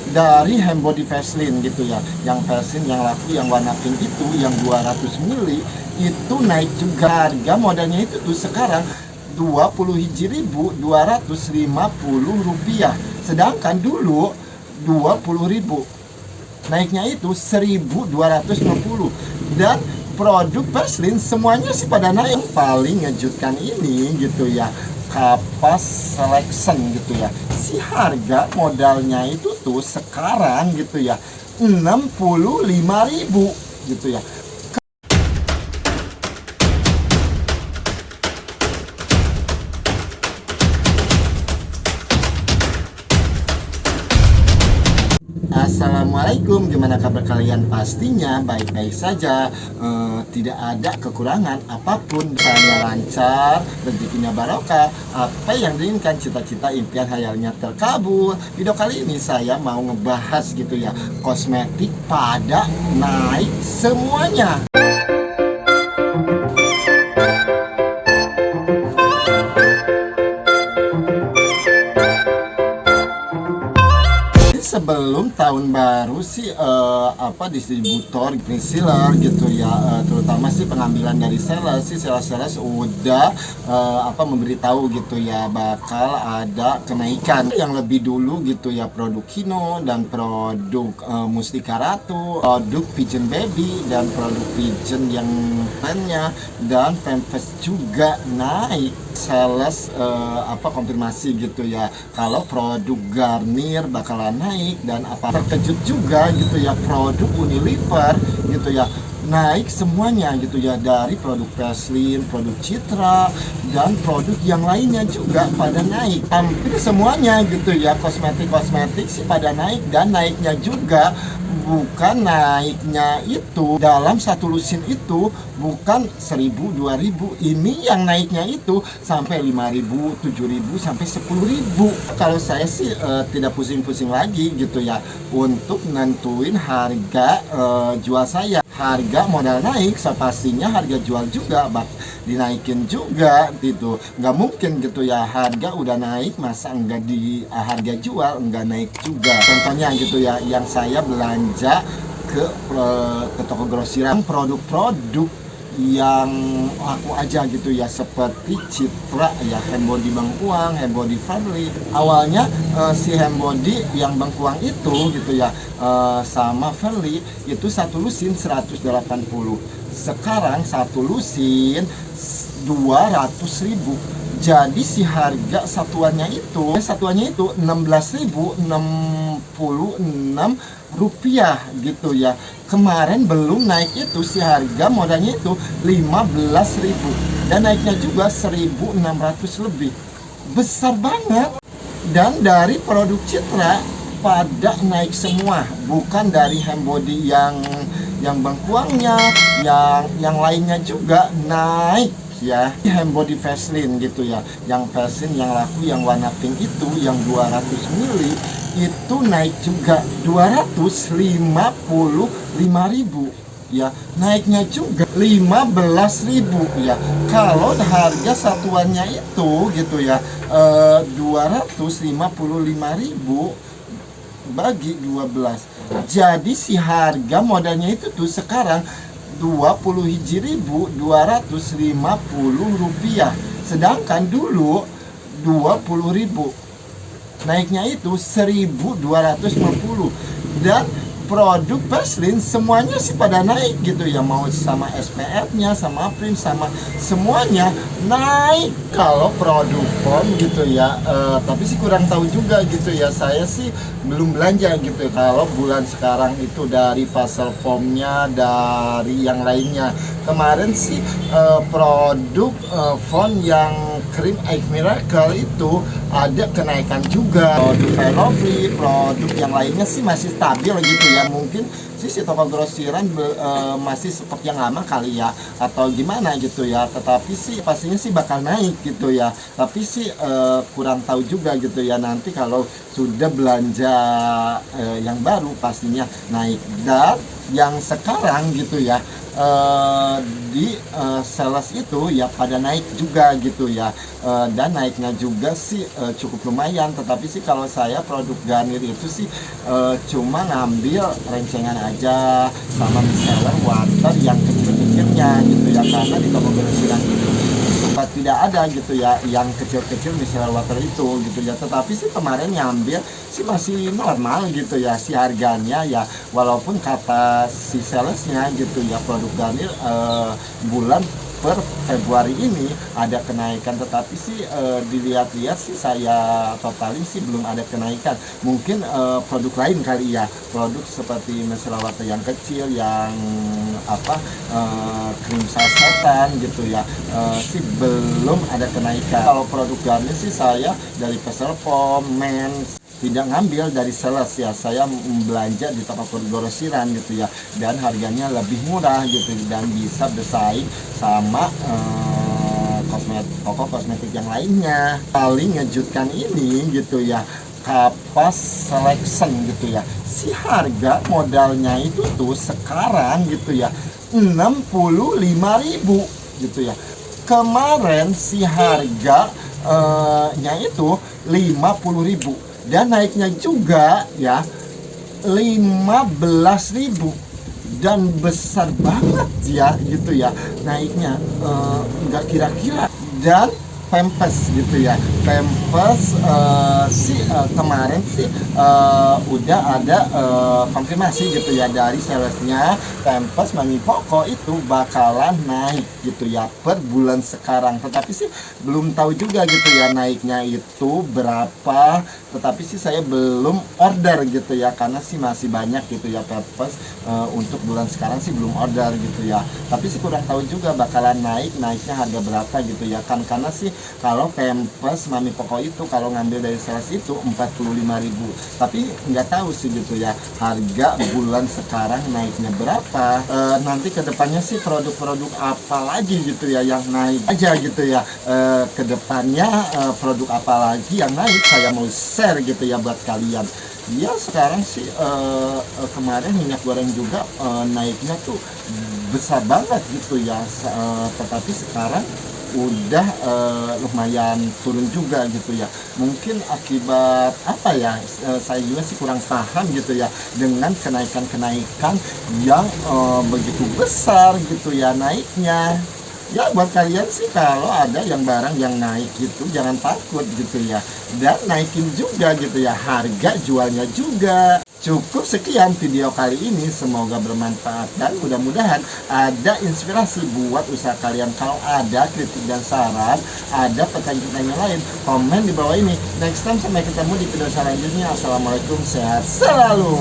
dari Handbody Vaseline gitu ya. Yang Vaseline yang laku yang warna pink itu yang 200 ml itu naik juga. Harga modalnya itu tuh sekarang Rp20.250. Sedangkan dulu 20.000. Naiknya itu 1.250. Dan produk Vaseline semuanya sih pada naik. Yang paling ngejutkan ini gitu ya, Kapas Selection gitu ya. Si harga modalnya itu tuh sekarang gitu ya 65.000 gitu ya. Assalamualaikum, gimana kabar kalian? Pastinya baik-baik saja, tidak ada kekurangan apapun, saya lancar, rezekinya barokah, apa yang diinginkan, cita-cita, impian, hayalnya terkabul. Video kali ini saya mau ngebahas gitu ya, kosmetik pada naik semuanya. Sebelum tahun baru sih distributor, reseller gitu ya, terutama sih pengambilan dari sales udah memberitahu gitu ya bakal ada kenaikan yang lebih dulu gitu ya, produk Kino dan produk Mustika Ratu, produk Pigeon Baby dan produk Pigeon yang lainnya, dan Femfest juga naik. Sales konfirmasi gitu ya kalau produk Garnier bakalan naik, dan terkejut juga gitu ya produk Unilever gitu ya naik semuanya gitu ya, dari produk Vaseline, produk Citra, dan produk yang lainnya juga pada naik. Hampir semuanya gitu ya, kosmetik sih pada naik, dan naiknya juga bukan naiknya itu dalam satu lusin itu bukan 1.000 2.000, ini yang naiknya itu sampai 5.000 7.000 sampai 10.000. Kalau saya sih tidak pusing-pusing lagi gitu ya untuk nentuin harga jual saya. Harga modal naik, so pastinya harga jual juga dinaikin juga gitu. Nggak mungkin gitu ya, harga udah naik masa nggak di harga jual nggak naik juga. Contohnya gitu ya, yang saya belanja ke toko grosiran, produk-produk yang aku aja gitu ya, seperti Citra ya, Handbody Bengkuang, Handbody Family. Awalnya si Handbody yang Bengkuang itu gitu ya, sama Family itu satu lusin 180. Sekarang satu lusin 200.000. Jadi si harga satuannya itu 16.066 rupiah gitu ya. Kemarin belum naik itu si harga modalnya itu 15.000, dan naiknya juga 1.600 lebih, besar banget. Dan dari produk Citra pada naik semua, bukan dari Handbody yang Bengkuangnya, yang lainnya juga naik ya. Handbody Vaseline gitu ya, yang Vaseline yang laku yang warna pink itu yang 200 ml itu naik juga 255.000 ya, naiknya juga 15.000 ya. Kalau harga satuannya itu gitu ya 255.000 bagi 12, jadi si harga modalnya itu tuh sekarang Rp20.250. Sedangkan dulu 20.000. Naiknya itu 1.250. Dan produk Vaseline semuanya sih pada naik gitu ya, mau sama SPF-nya, sama prim, sama semuanya naik. Kalau produk POM gitu ya, tapi sih kurang tahu juga gitu ya, saya sih belum belanja gitu ya. Kalau bulan sekarang itu dari Fasel POM-nya, dari yang lainnya. Kemarin sih produk font yang krim Egg Miracle itu ada kenaikan juga. Produk Lovely, produk yang lainnya sih masih stabil gitu ya. Mungkin si toko grosiran masih seperti yang lama kali ya, atau gimana gitu ya. Tetapi sih pastinya sih bakal naik gitu ya. Tapi sih kurang tahu juga gitu ya, nanti kalau sudah belanja yang baru pastinya naik. Dan yang sekarang gitu ya, di sales itu ya pada naik juga gitu ya. Dan naiknya juga sih cukup lumayan, tetapi sih kalau saya produk Garnier itu sih cuma ngambil rencengan aja sama micellar water yang kecil-kecilnya gitu ya, karena di toko grosiran itu sempat tidak ada gitu ya yang kecil-kecil micellar water itu gitu ya. Tetapi sih kemarin ngambil sih masih normal gitu ya si harganya ya, walaupun kata si salesnya gitu ya produk Garnier bulan per Februari ini ada kenaikan, tetapi sih dilihat-lihat sih saya totalin sih belum ada kenaikan. Mungkin produk lain kali ya, produk seperti micellar water yang kecil yang apa krim sasetan gitu ya, sih belum ada kenaikan. Kalau produk Garnier sih saya dari Peselpom, Mens tidak ngambil dari sales ya, saya belanja di toko grosiran gitu ya, dan harganya lebih murah gitu dan bisa bersaing sama toko kosmetik yang lainnya. Paling ngejutkan ini gitu ya, Kapas Selection gitu ya, si harga modalnya itu tuh sekarang gitu ya 65.000 gitu ya. Kemarin si harga nya itu 50.000 dan naiknya juga ya 15.000 dan besar banget ya gitu ya naiknya, nggak kira-kira. Dan Pampers gitu ya, Pampers kemarin sih udah ada konfirmasi gitu ya dari salesnya, Pampers Mami Poko itu bakalan naik gitu ya per bulan sekarang, tetapi sih belum tahu juga gitu ya naiknya itu berapa, tetapi sih saya belum order gitu ya, karena sih masih banyak gitu ya Pampers untuk bulan sekarang sih belum order gitu ya. Tapi sih kurang tahu juga bakalan naiknya harga berapa gitu ya kan, karena sih kalau Pampers Mami Poko itu kalau ngambil dari sales itu 45.000, tapi nggak tahu sih gitu ya harga bulan sekarang naiknya berapa. Nanti kedepannya sih produk-produk apa lagi gitu ya yang naik aja gitu ya, kedepannya produk apa lagi yang naik saya mau share gitu ya buat kalian ya. Sekarang sih kemarin minyak goreng juga naiknya tuh besar banget gitu ya, tetapi sekarang udah lumayan turun juga gitu ya. Mungkin akibat apa ya, saya juga sih kurang paham gitu ya dengan kenaikan yang begitu besar gitu ya naiknya. Ya buat kalian sih kalau ada yang barang yang naik gitu jangan takut gitu ya, dan naikin juga gitu ya harga jualnya juga. Cukup sekian video kali ini, semoga bermanfaat dan mudah-mudahan ada inspirasi buat usaha kalian. Kalau ada kritik dan saran, ada pertanyaan-pertanyaan lain, komen di bawah ini. Next time sampai ketemu di video selanjutnya. Assalamualaikum, sehat selalu.